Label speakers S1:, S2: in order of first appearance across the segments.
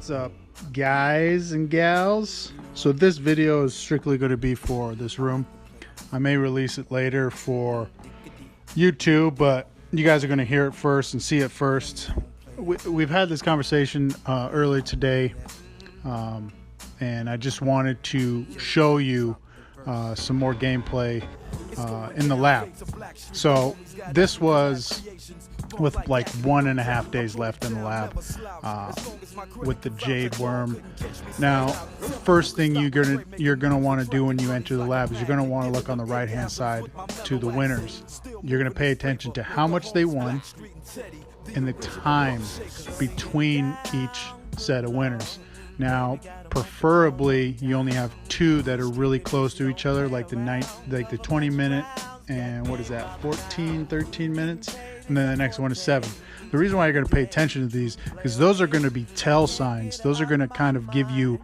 S1: What's up, guys and gals? So this video is strictly going to be for this room. I may release it later for YouTube, but you guys are going to hear it first and see it first. We've had this conversation earlier today, and I just wanted to show you some more gameplay in the lab. So this was with like 1.5 days left in the lab with the jade worm. Now, first thing you're gonna want to do when you enter the lab is you're gonna want to look on the right hand side to the winners. You're gonna pay attention to how much they won and the time between each set of winners. Now, preferably you only have two that are really close to each other, like the 20-minute and what is that, 13 minutes, and then the next one is 7. The reason why you're going to pay attention to these is those are going to be tell signs. Those are going to kind of give you,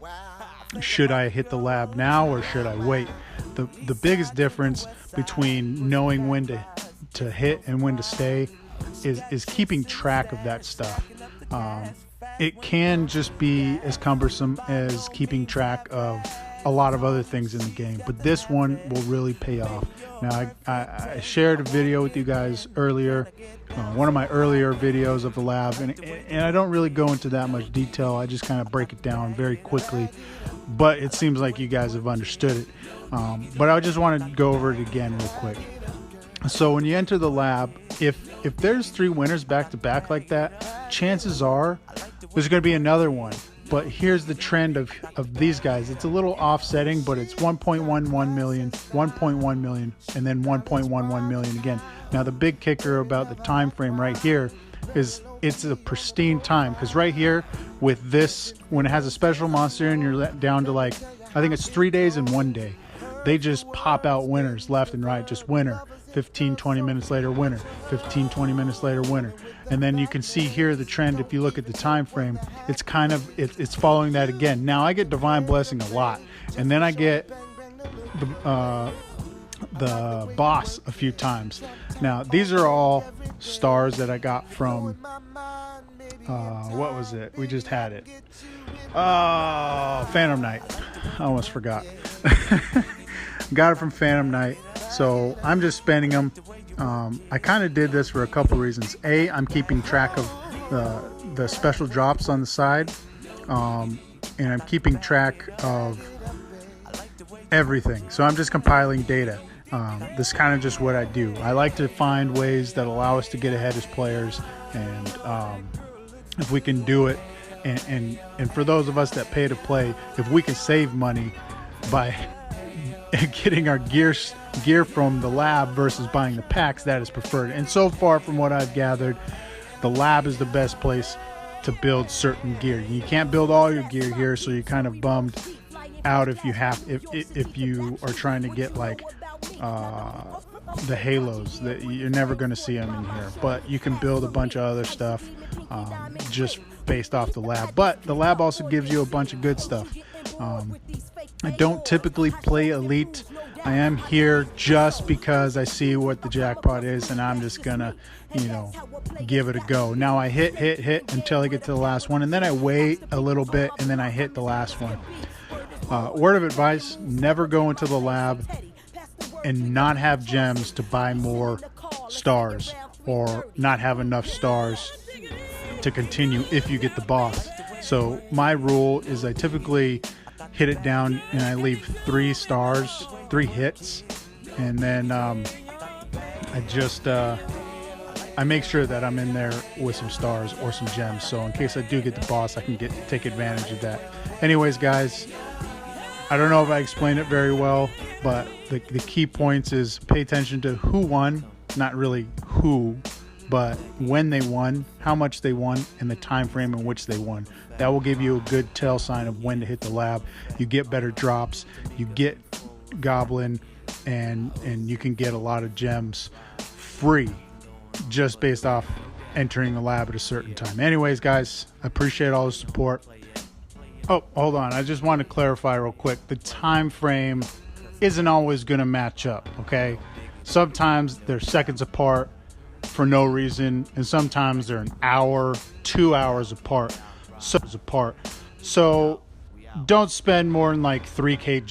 S1: should I hit the lab now or should I wait? The biggest difference between knowing when to hit and when to stay is keeping track of that stuff. It can just be as cumbersome as keeping track of a lot of other things in the game, but this one will really pay off. Now, I shared a video with you guys earlier, one of my earlier videos of the lab, and I don't really go into that much detail. I just kind of break it down very quickly, but it seems like you guys have understood it. But I just want to go over it again real quick. So when you enter the lab, if there's 3 winners back to back like that, chances are there's going to be another one. But here's the trend of these guys. It's a little offsetting, but it's 1.11 million, 1.1 million, and then 1.11 million again. Now the big kicker about the time frame right here is it's a pristine time, because right here with this, when it has a special monster and you're down to like, I think it's 3 days and 1 day, they just pop out winners left and right, just winner. 15-20 minutes later, winner. 15-20 minutes later, winner. And then you can see here the trend. If you look at the time frame, it's kind of it's following that again. Now I get divine blessing a lot, and then I get the boss a few times. Now these are all stars that I got from what was it? We just had it. Phantom Knight. I almost forgot. Got it from Phantom Knight. So I'm just spending them. I kind of did this for a couple reasons. A, I'm keeping track of the special drops on the side, and I'm keeping track of everything. So I'm just compiling data. This is kind of just what I do. I like to find ways that allow us to get ahead as players, and if we can do it, and for those of us that pay to play, if we can save money by getting our gear from the lab versus buying the packs, that is preferred. And so far from what I've gathered, the lab is the best place to build certain gear. You can't build all your gear here, so you're kind of bummed out if you are trying to get like the halos, that you're never going to see them in here. But you can build a bunch of other stuff just based off the lab. But the lab also gives you a bunch of good stuff. I don't typically play Elite. I am here just because I see what the jackpot is, and I'm just gonna, give it a go. Now I hit until I get to the last one, and then I wait a little bit, and then I hit the last one. Word of advice: never go into the lab and not have gems to buy more stars, or not have enough stars to continue if you get the boss. So my rule is I typically hit it down and I leave 3 stars, 3 hits, and then I make sure that I'm in there with some stars or some gems, so in case I do get the boss, I can take advantage of that. Anyways, guys, I don't know if I explained it very well, but the key points is pay attention to who won, not really who, but when they won, how much they won, and the time frame in which they won. That will give you a good tell sign of when to hit the lab. You get better drops, you get goblin, and you can get a lot of gems free just based off entering the lab at a certain time. Anyways, guys, I appreciate all the support. Oh, hold on, I just want to clarify real quick. The time frame isn't always going to match up, okay? Sometimes they're seconds apart for no reason, and sometimes they're an hour, 2 hours apart. So don't spend more than like 3K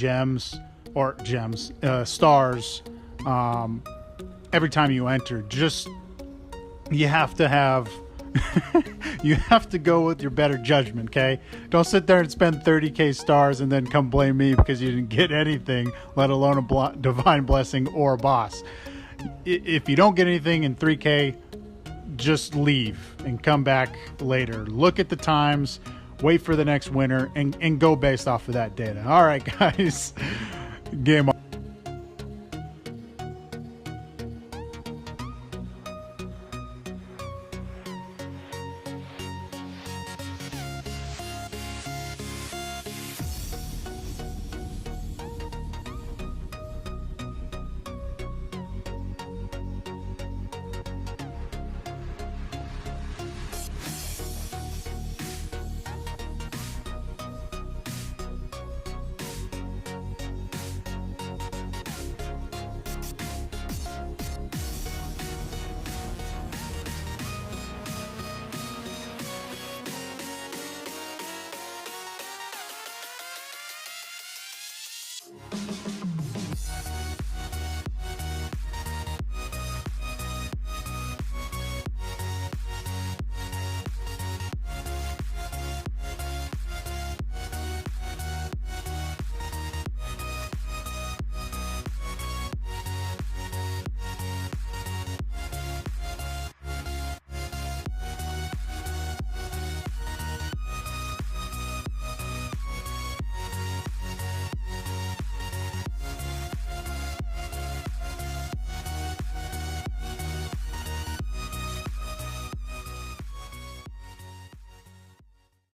S1: stars every time you enter. Just, you have to have you have to go with your better judgment, okay? Don't sit there and spend 30K stars and then come blame me because you didn't get anything, let alone a divine blessing or a boss. If you don't get anything in 3K, just leave and come back later. Look at the times, wait for the next winner, and go based off of that data. All right, guys. Game on.